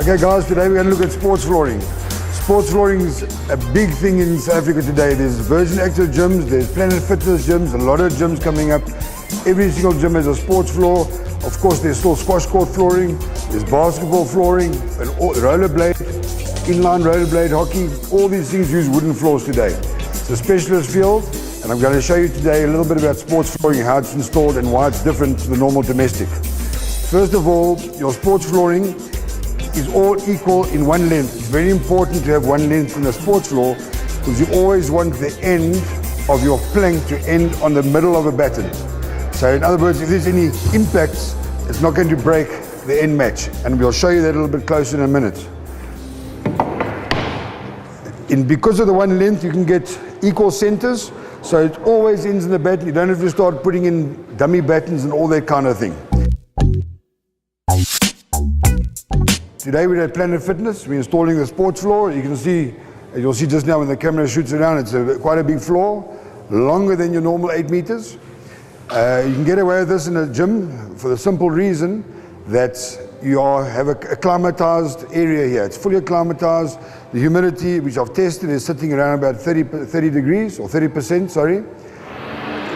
Okay guys, today we're going to look at sports flooring. Sports flooring is a big thing in South Africa today. There's Virgin Active gyms, there's Planet Fitness gyms, a lot of gyms coming up. Every single gym has a sports floor. Of course, there's still squash court flooring, there's basketball flooring, and rollerblade, inline rollerblade, hockey. All these things use wooden floors today. It's a specialist field, and I'm going to show you today a little bit about sports flooring, how it's installed and why it's different to the normal domestic. First of all, your sports flooring is all equal in one length. It's very important to have one length in the sports floor because you always want the end of your plank to end on the middle of a batten. So in other words, if there's any impacts, it's not going to break the end match. And we'll show you that a little bit closer in a minute. Because of the one length, you can get equal centers. So it always ends in the batten. You don't have to start putting in dummy battens and all that kind of thing. Today we're at Planet Fitness. We're installing the sports floor. You can see, you'll see just now when the camera shoots around, it's quite a big floor, longer than your normal 8 meters. You can get away with this in a gym for the simple reason that you have a climatized area here. It's fully acclimatized. The humidity, which I've tested, is sitting around about 30 degrees, or 30%, sorry.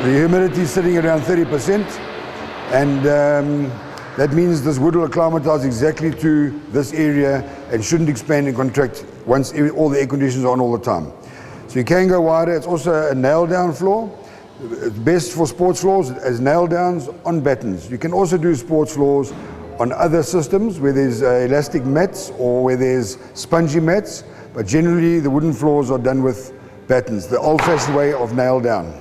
The humidity is sitting around 30%, and that means this wood will acclimatize exactly to this area and shouldn't expand and contract once all the air conditions are on all the time. So you can go wider. It's also a nail down floor. It's best for sports floors as nail downs on battens. You can also do sports floors on other systems where there's elastic mats or where there's spongy mats, but generally the wooden floors are done with battens, the old-fashioned way of nail down.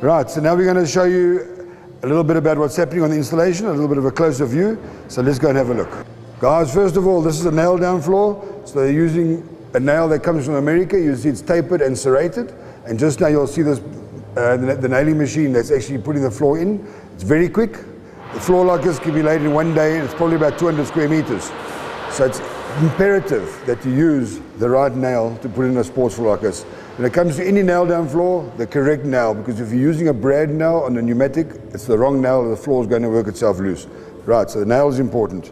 Right, so now we're going to show you a little bit about what's happening on the installation, a little bit of a closer view. So let's go and have a look. Guys, first of all, this is a nail down floor. So they're using a nail that comes from America. You see it's tapered and serrated. And just now you'll see this, the nailing machine that's actually putting the floor in. It's very quick. The floor like this can be laid in one day, and it's probably about 200 square meters. So it's imperative that you use the right nail to put in a sports floor like this. When it comes to any nail down floor, the correct nail, because if you're using a brad nail on a pneumatic, it's the wrong nail, the floor is going to work itself loose. Right, so the nail is important.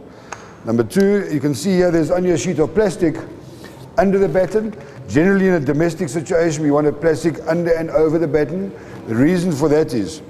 Number two, you can see here there's only a sheet of plastic under the batten. Generally in a domestic situation, we want a plastic under and over the batten. The reason for that is,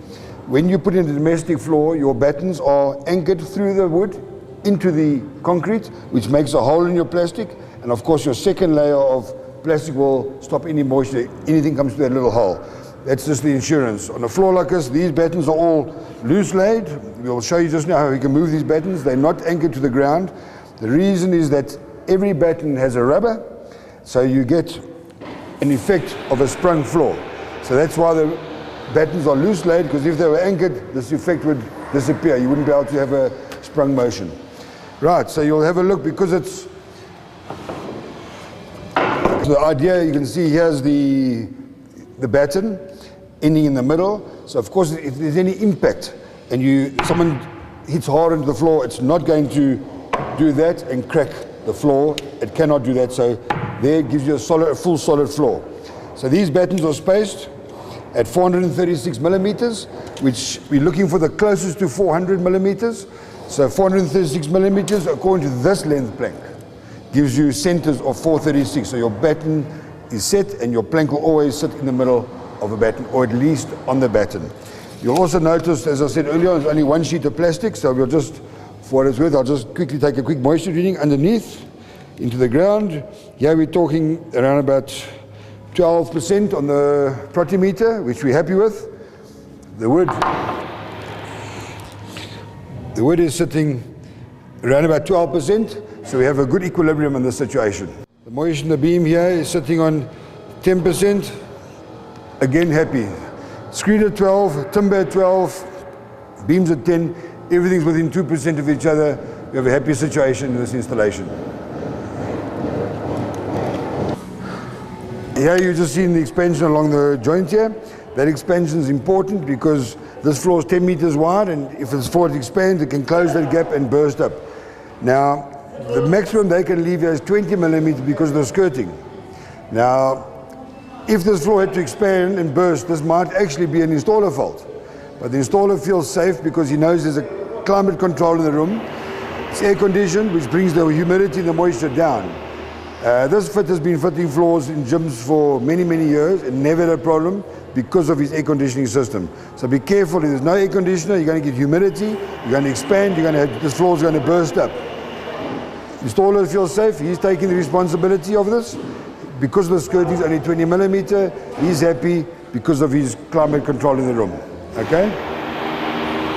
when you put in a domestic floor, your battens are anchored through the wood into the concrete, which makes a hole in your plastic, and of course your second layer of plastic will stop any moisture, anything comes through that little hole. That's just the insurance. On a floor like this, these battens are all loose laid. We'll show you just now how we can move these battens. They're not anchored to the ground. The reason is that every batten has a rubber, so you get an effect of a sprung floor. So that's why the battens are loose laid, because if they were anchored, this effect would disappear. You wouldn't be able to have a sprung motion. Right, so you'll have a look, because it's the idea, you can see here's the batten ending in the middle. So of course, if there's any impact and someone hits hard into the floor, it's not going to do that and crack the floor. It cannot do that. So there it gives you a full solid floor. So these battens are spaced at 436 millimeters, which we're looking for the closest to 400 millimeters. So 436 millimeters according to this length plank gives you centers of 436. So your batten is set and your plank will always sit in the middle of a batten, or at least on the batten. You'll also notice, as I said earlier, there's only one sheet of plastic. So we'll just, for what it's worth, I'll just quickly take a quick moisture reading underneath into the ground. Here we're talking around about 12% on the protimeter, which we're happy with. The wood is sitting around about 12%. So we have a good equilibrium in this situation. The moisture in the beam here is sitting on 10%. Again, happy. Screed at 12, timber at 12, beams at 10. Everything's within 2% of each other. We have a happy situation in this installation. Here you're just seeing the expansion along the joint here. That expansion is important because this floor is 10 meters wide, and if this floor expands, it can close that gap and burst up. Now, the maximum they can leave here is 20 millimeters because of the skirting. Now, if this floor had to expand and burst, this might actually be an installer fault. But the installer feels safe because he knows there's a climate control in the room. It's air conditioned, which brings the humidity and the moisture down. This fit has been fitting floors in gyms for many, many years and never had a problem because of his air conditioning system. So be careful, if there's no air conditioner, you're going to get humidity, you're going to expand, this floor is going to burst up. Installer feels safe, he's taking the responsibility of this. Because of the skirting is only 20 millimeter, he's happy because of his climate control in the room. Okay?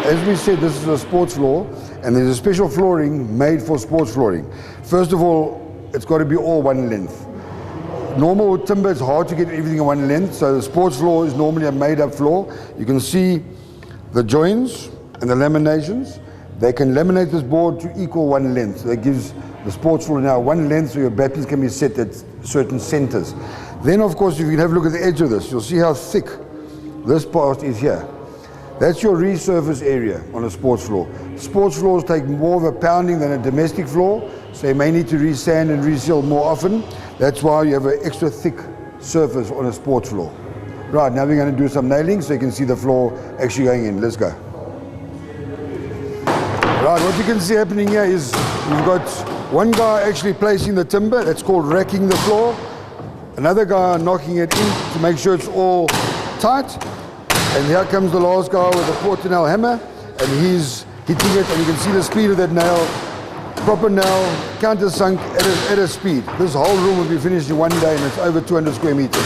As we said, this is a sports floor, and there's a special flooring made for sports flooring. First of all, it's got to be all one length. Normal timber, it's hard to get everything in one length, so the sports floor is normally a made-up floor. You can see the joints and the laminations. They can laminate this board to equal one length. That gives the sports floor now one length, so your battens can be set at certain centers. Then, of course, if you can have a look at the edge of this, you'll see how thick this part is here. That's your resurface area on a sports floor. Sports floors take more of a pounding than a domestic floor, so you may need to re-sand and reseal more often. That's why you have an extra thick surface on a sports floor. Right, now we're going to do some nailing so you can see the floor actually going in. Let's go. Right, what you can see happening here is you've got one guy actually placing the timber, that's called racking the floor. Another guy knocking it in to make sure it's all tight. And here comes the last guy with a quarter nail hammer, and he's hitting it, and you can see the speed of that nail. Proper nail, countersunk at a speed. This whole room will be finished in one day, and it's over 200 square meters.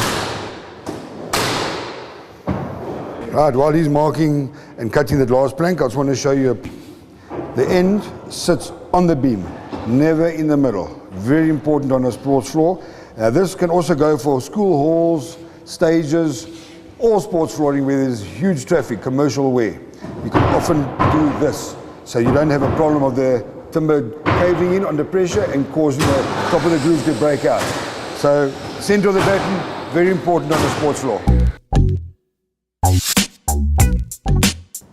Right, while he's marking and cutting the glass plank, I just want to show you the end sits on the beam, never in the middle. Very important on a sports floor. This can also go for school halls, stages, or sports flooring where there's huge traffic, commercial wear. You can often do this, so you don't have a problem of the timber caving in under pressure and causing the top of the grooves to break out. So, center of the batten, very important on the sports floor.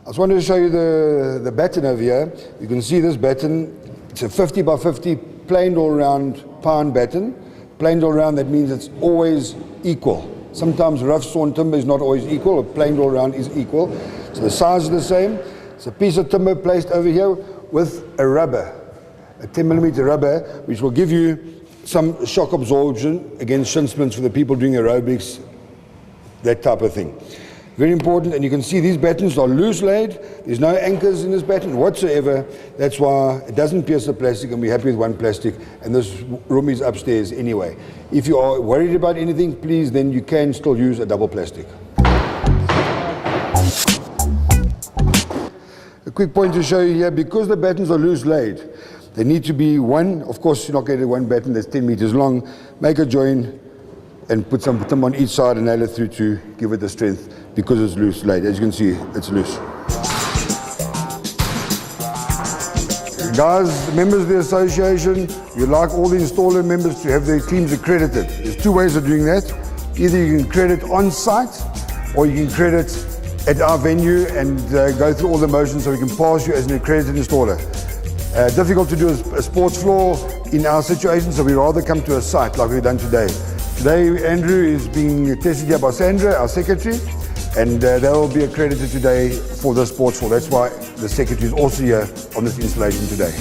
I just wanted to show you the batten over here. You can see this batten, it's a 50 by 50 planed all round pound batten. Planed all round, that means it's always equal. Sometimes rough sawn timber is not always equal, a planed all round is equal. So the size is the same. It's a piece of timber placed over here with a rubber, a 10 millimeter rubber, which will give you some shock absorption against shin splints for the people doing aerobics, that type of thing. Very important, and you can see these battens are loose laid. There's no anchors in this batten whatsoever. That's why it doesn't pierce the plastic, and we're happy with one plastic, and this room is upstairs anyway. If you are worried about anything, please, then you can still use a double plastic. A quick point to show you here, because the battens are loose laid, they need to be one, of course you're not going to get one batten that's 10 meters long. Make a join and put some timber on each side and nail it through to give it the strength, because it's loose laid. As you can see, it's loose. Guys, members of the association, we'd like all the installer members to have their teams accredited. There's two ways of doing that. Either you can credit on site, or you can credit at our venue and go through all the motions so we can pass you as an accredited installer. Difficult to do a sports floor in our situation, so we'd rather come to a site like we've done today. Today, Andrew is being tested here by Sandra, our secretary, and they will be accredited today for the sports floor. That's why the secretary is also here on this installation today.